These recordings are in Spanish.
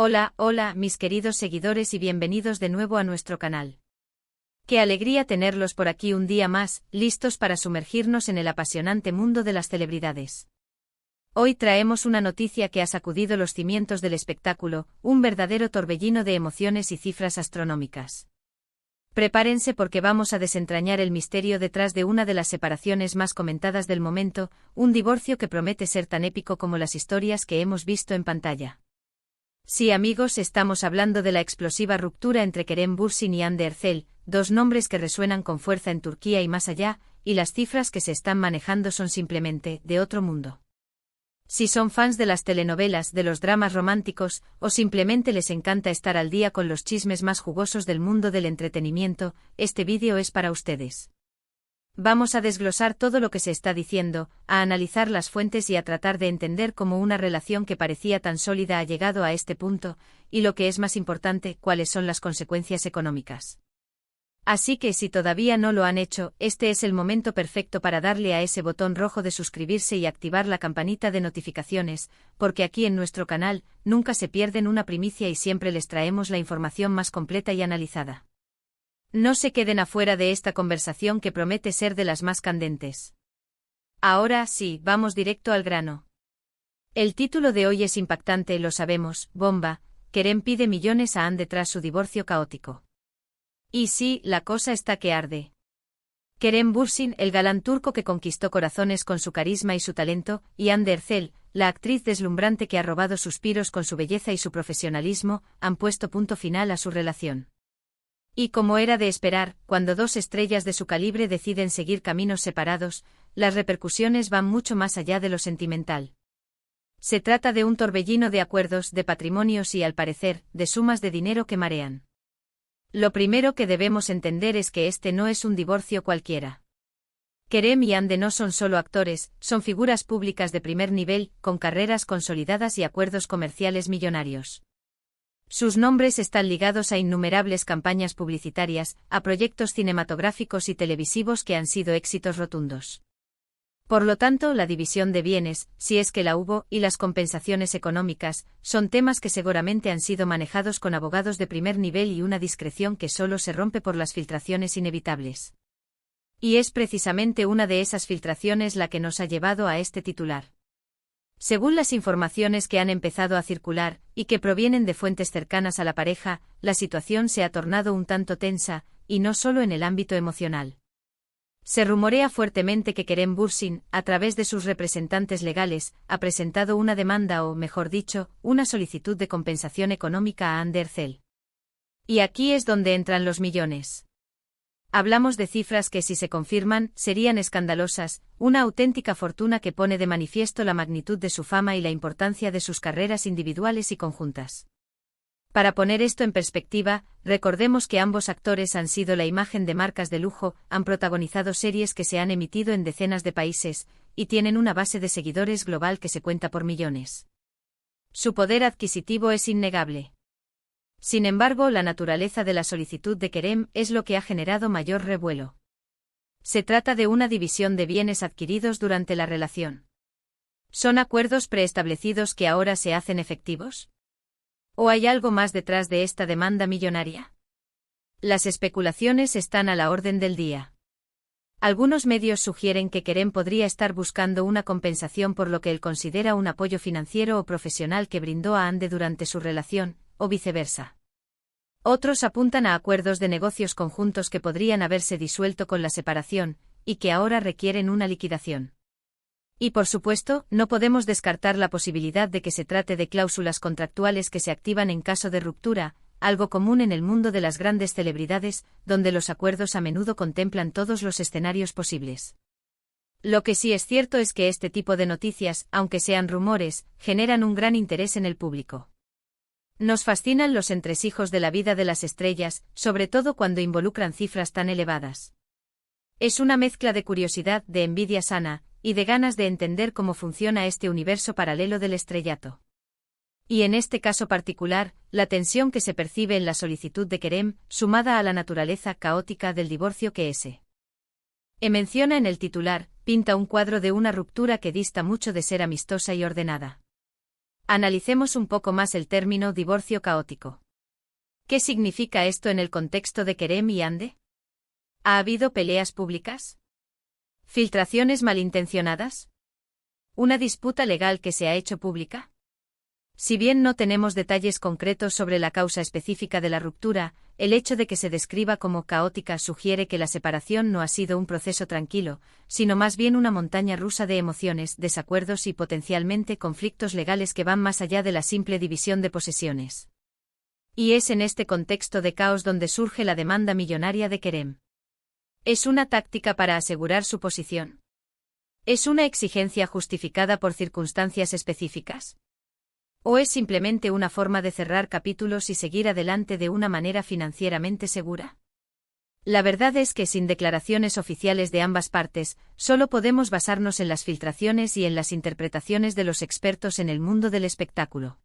Hola, hola, mis queridos seguidores y bienvenidos de nuevo a nuestro canal. Qué alegría tenerlos por aquí un día más, listos para sumergirnos en el apasionante mundo de las celebridades. Hoy traemos una noticia que ha sacudido los cimientos del espectáculo, un verdadero torbellino de emociones y cifras astronómicas. Prepárense porque vamos a desentrañar el misterio detrás de una de las separaciones más comentadas del momento, un divorcio que promete ser tan épico como las historias que hemos visto en pantalla. Sí, amigos, estamos hablando de la explosiva ruptura entre Kerem Bürsin y Hande Erçel, dos nombres que resuenan con fuerza en Turquía y más allá, y las cifras que se están manejando son simplemente de otro mundo. Si son fans de las telenovelas, de los dramas románticos, o simplemente les encanta estar al día con los chismes más jugosos del mundo del entretenimiento, este vídeo es para ustedes. Vamos a desglosar todo lo que se está diciendo, a analizar las fuentes y a tratar de entender cómo una relación que parecía tan sólida ha llegado a este punto, y lo que es más importante, cuáles son las consecuencias económicas. Así que si todavía no lo han hecho, este es el momento perfecto para darle a ese botón rojo de suscribirse y activar la campanita de notificaciones, porque aquí en nuestro canal, nunca se pierden una primicia y siempre les traemos la información más completa y analizada. No se queden afuera de esta conversación que promete ser de las más candentes. Ahora sí, vamos directo al grano. El título de hoy es impactante, lo sabemos, bomba. Kerem pide millones a Hande tras su divorcio caótico. Y sí, la cosa está que arde. Kerem Bürsin, el galán turco que conquistó corazones con su carisma y su talento, y Hande Erçel, la actriz deslumbrante que ha robado suspiros con su belleza y su profesionalismo, han puesto punto final a su relación. Y como era de esperar, cuando dos estrellas de su calibre deciden seguir caminos separados, las repercusiones van mucho más allá de lo sentimental. Se trata de un torbellino de acuerdos, de patrimonios y, al parecer, de sumas de dinero que marean. Lo primero que debemos entender es que este no es un divorcio cualquiera. Kerem y Hande no son solo actores, son figuras públicas de primer nivel, con carreras consolidadas y acuerdos comerciales millonarios. Sus nombres están ligados a innumerables campañas publicitarias, a proyectos cinematográficos y televisivos que han sido éxitos rotundos. Por lo tanto, la división de bienes, si es que la hubo, y las compensaciones económicas, son temas que seguramente han sido manejados con abogados de primer nivel y una discreción que solo se rompe por las filtraciones inevitables. Y es precisamente una de esas filtraciones la que nos ha llevado a este titular. Según las informaciones que han empezado a circular, y que provienen de fuentes cercanas a la pareja, la situación se ha tornado un tanto tensa, y no solo en el ámbito emocional. Se rumorea fuertemente que Kerem Bürsin, a través de sus representantes legales, ha presentado una demanda o, mejor dicho, una solicitud de compensación económica a Hande Erçel. Y aquí es donde entran los millones. Hablamos de cifras que, si se confirman, serían escandalosas, una auténtica fortuna que pone de manifiesto la magnitud de su fama y la importancia de sus carreras individuales y conjuntas. Para poner esto en perspectiva, recordemos que ambos actores han sido la imagen de marcas de lujo, han protagonizado series que se han emitido en decenas de países, y tienen una base de seguidores global que se cuenta por millones. Su poder adquisitivo es innegable. Sin embargo, la naturaleza de la solicitud de Kerem es lo que ha generado mayor revuelo. Se trata de una división de bienes adquiridos durante la relación. ¿Son acuerdos preestablecidos que ahora se hacen efectivos? ¿O hay algo más detrás de esta demanda millonaria? Las especulaciones están a la orden del día. Algunos medios sugieren que Kerem podría estar buscando una compensación por lo que él considera un apoyo financiero o profesional que brindó a Hande durante su relación, o viceversa. Otros apuntan a acuerdos de negocios conjuntos que podrían haberse disuelto con la separación, y que ahora requieren una liquidación. Y por supuesto, no podemos descartar la posibilidad de que se trate de cláusulas contractuales que se activan en caso de ruptura, algo común en el mundo de las grandes celebridades, donde los acuerdos a menudo contemplan todos los escenarios posibles. Lo que sí es cierto es que este tipo de noticias, aunque sean rumores, generan un gran interés en el público. Nos fascinan los entresijos de la vida de las estrellas, sobre todo cuando involucran cifras tan elevadas. Es una mezcla de curiosidad, de envidia sana, y de ganas de entender cómo funciona este universo paralelo del estrellato. Y en este caso particular, la tensión que se percibe en la solicitud de Kerem, sumada a la naturaleza caótica del divorcio que menciona en el titular, pinta un cuadro de una ruptura que dista mucho de ser amistosa y ordenada. Analicemos un poco más el término divorcio caótico. ¿Qué significa esto en el contexto de Kerem y Ande? ¿Ha habido peleas públicas? ¿Filtraciones malintencionadas? ¿Una disputa legal que se ha hecho pública? Si bien no tenemos detalles concretos sobre la causa específica de la ruptura, el hecho de que se describa como caótica sugiere que la separación no ha sido un proceso tranquilo, sino más bien una montaña rusa de emociones, desacuerdos y potencialmente conflictos legales que van más allá de la simple división de posesiones. Y es en este contexto de caos donde surge la demanda millonaria de Kerem. ¿Es una táctica para asegurar su posición? ¿Es una exigencia justificada por circunstancias específicas? ¿O es simplemente una forma de cerrar capítulos y seguir adelante de una manera financieramente segura? La verdad es que sin declaraciones oficiales de ambas partes, solo podemos basarnos en las filtraciones y en las interpretaciones de los expertos en el mundo del espectáculo.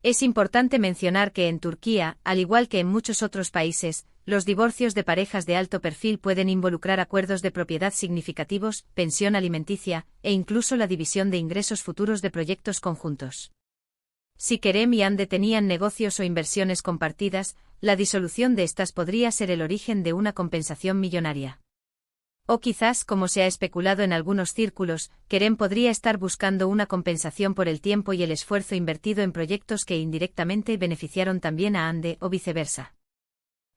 Es importante mencionar que en Turquía, al igual que en muchos otros países, los divorcios de parejas de alto perfil pueden involucrar acuerdos de propiedad significativos, pensión alimenticia, e incluso la división de ingresos futuros de proyectos conjuntos. Si Kerem y Hande tenían negocios o inversiones compartidas, la disolución de estas podría ser el origen de una compensación millonaria. O quizás, como se ha especulado en algunos círculos, Kerem podría estar buscando una compensación por el tiempo y el esfuerzo invertido en proyectos que indirectamente beneficiaron también a Hande o viceversa.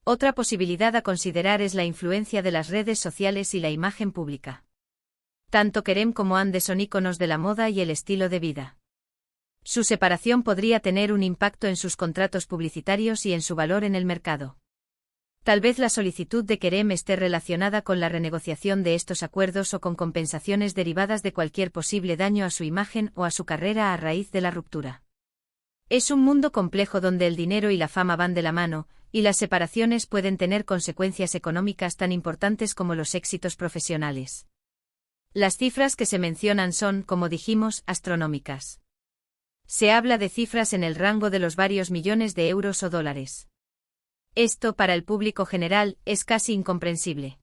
Otra posibilidad a considerar es la influencia de las redes sociales y la imagen pública. Tanto Kerem como Hande son íconos de la moda y el estilo de vida. Su separación podría tener un impacto en sus contratos publicitarios y en su valor en el mercado. Tal vez la solicitud de Kerem esté relacionada con la renegociación de estos acuerdos o con compensaciones derivadas de cualquier posible daño a su imagen o a su carrera a raíz de la ruptura. Es un mundo complejo donde el dinero y la fama van de la mano, y las separaciones pueden tener consecuencias económicas tan importantes como los éxitos profesionales. Las cifras que se mencionan son, como dijimos, astronómicas. Se habla de cifras en el rango de los varios millones de euros o dólares. Esto, para el público general, es casi incomprensible.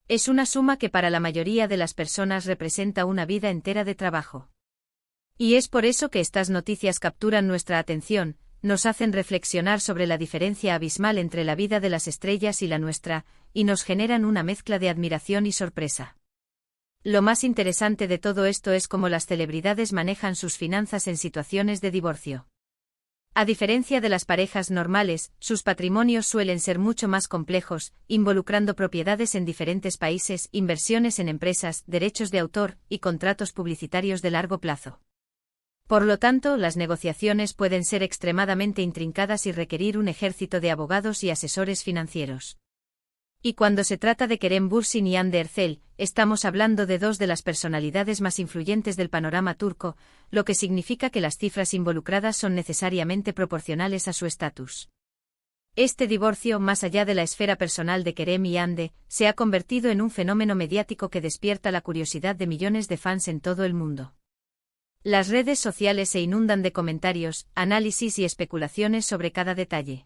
Es una suma que para la mayoría de las personas representa una vida entera de trabajo. Y es por eso que estas noticias capturan nuestra atención, nos hacen reflexionar sobre la diferencia abismal entre la vida de las estrellas y la nuestra, y nos generan una mezcla de admiración y sorpresa. Lo más interesante de todo esto es cómo las celebridades manejan sus finanzas en situaciones de divorcio. A diferencia de las parejas normales, sus patrimonios suelen ser mucho más complejos, involucrando propiedades en diferentes países, inversiones en empresas, derechos de autor y contratos publicitarios de largo plazo. Por lo tanto, las negociaciones pueden ser extremadamente intrincadas y requerir un ejército de abogados y asesores financieros. Y cuando se trata de Kerem Bürsin y Hande Erçel, estamos hablando de dos de las personalidades más influyentes del panorama turco, lo que significa que las cifras involucradas son necesariamente proporcionales a su estatus. Este divorcio, más allá de la esfera personal de Kerem y Hande, se ha convertido en un fenómeno mediático que despierta la curiosidad de millones de fans en todo el mundo. Las redes sociales se inundan de comentarios, análisis y especulaciones sobre cada detalle.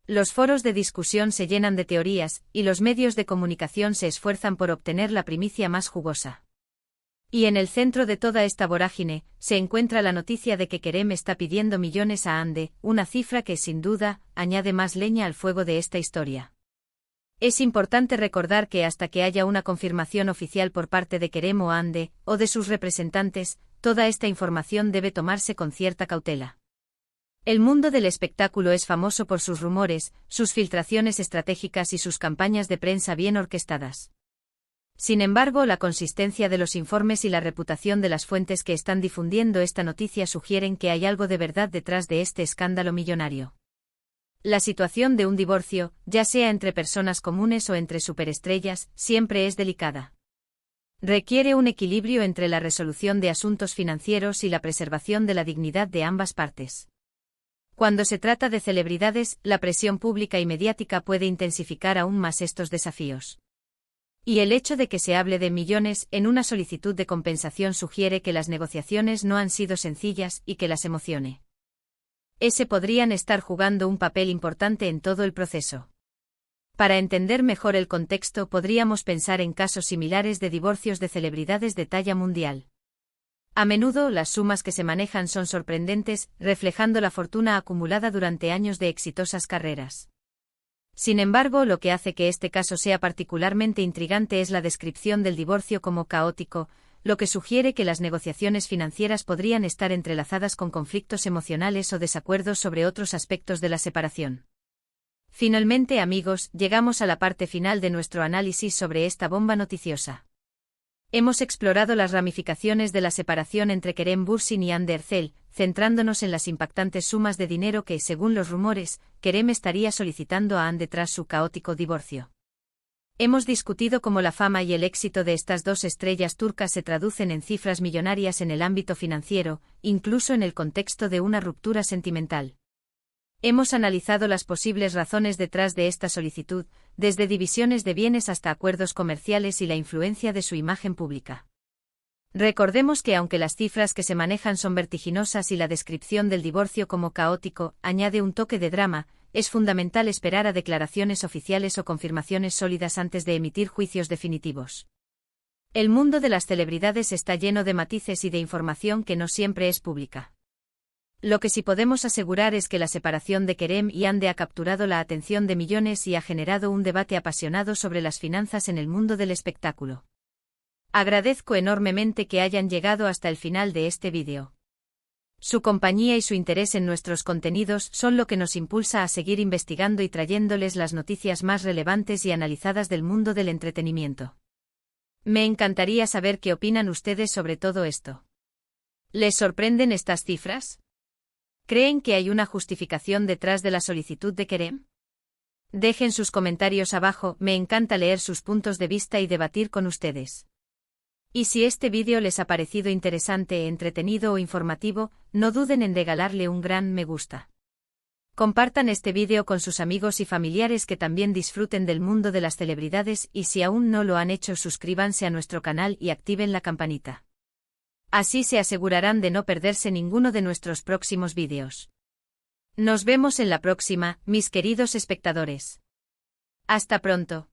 Los foros de discusión se llenan de teorías, y los medios de comunicación se esfuerzan por obtener la primicia más jugosa. Y en el centro de toda esta vorágine, se encuentra la noticia de que Kerem está pidiendo millones a Hande, una cifra que, sin duda, añade más leña al fuego de esta historia. Es importante recordar que hasta que haya una confirmación oficial por parte de Kerem o Hande, o de sus representantes, toda esta información debe tomarse con cierta cautela. El mundo del espectáculo es famoso por sus rumores, sus filtraciones estratégicas y sus campañas de prensa bien orquestadas. Sin embargo, la consistencia de los informes y la reputación de las fuentes que están difundiendo esta noticia sugieren que hay algo de verdad detrás de este escándalo millonario. La situación de un divorcio, ya sea entre personas comunes o entre superestrellas, siempre es delicada. Requiere un equilibrio entre la resolución de asuntos financieros y la preservación de la dignidad de ambas partes. Cuando se trata de celebridades, la presión pública y mediática puede intensificar aún más estos desafíos. Y el hecho de que se hable de millones en una solicitud de compensación sugiere que las negociaciones no han sido sencillas y que las emociones podrían estar jugando un papel importante en todo el proceso. Para entender mejor el contexto, podríamos pensar en casos similares de divorcios de celebridades de talla mundial. A menudo, las sumas que se manejan son sorprendentes, reflejando la fortuna acumulada durante años de exitosas carreras. Sin embargo, lo que hace que este caso sea particularmente intrigante es la descripción del divorcio como caótico, lo que sugiere que las negociaciones financieras podrían estar entrelazadas con conflictos emocionales o desacuerdos sobre otros aspectos de la separación. Finalmente, amigos, llegamos a la parte final de nuestro análisis sobre esta bomba noticiosa. Hemos explorado las ramificaciones de la separación entre Kerem Bürsin y Hande Erçel, centrándonos en las impactantes sumas de dinero que, según los rumores, Kerem estaría solicitando a Hande tras su caótico divorcio. Hemos discutido cómo la fama y el éxito de estas dos estrellas turcas se traducen en cifras millonarias en el ámbito financiero, incluso en el contexto de una ruptura sentimental. Hemos analizado las posibles razones detrás de esta solicitud, desde divisiones de bienes hasta acuerdos comerciales y la influencia de su imagen pública. Recordemos que aunque las cifras que se manejan son vertiginosas y la descripción del divorcio como caótico añade un toque de drama, es fundamental esperar a declaraciones oficiales o confirmaciones sólidas antes de emitir juicios definitivos. El mundo de las celebridades está lleno de matices y de información que no siempre es pública. Lo que sí podemos asegurar es que la separación de Kerem y Hande ha capturado la atención de millones y ha generado un debate apasionado sobre las finanzas en el mundo del espectáculo. Agradezco enormemente que hayan llegado hasta el final de este vídeo. Su compañía y su interés en nuestros contenidos son lo que nos impulsa a seguir investigando y trayéndoles las noticias más relevantes y analizadas del mundo del entretenimiento. Me encantaría saber qué opinan ustedes sobre todo esto. ¿Les sorprenden estas cifras? ¿Creen que hay una justificación detrás de la solicitud de Kerem? Dejen sus comentarios abajo, me encanta leer sus puntos de vista y debatir con ustedes. Y si este vídeo les ha parecido interesante, entretenido o informativo, no duden en regalarle un gran me gusta. Compartan este vídeo con sus amigos y familiares que también disfruten del mundo de las celebridades y si aún no lo han hecho, suscríbanse a nuestro canal y activen la campanita. Así se asegurarán de no perderse ninguno de nuestros próximos vídeos. Nos vemos en la próxima, mis queridos espectadores. Hasta pronto.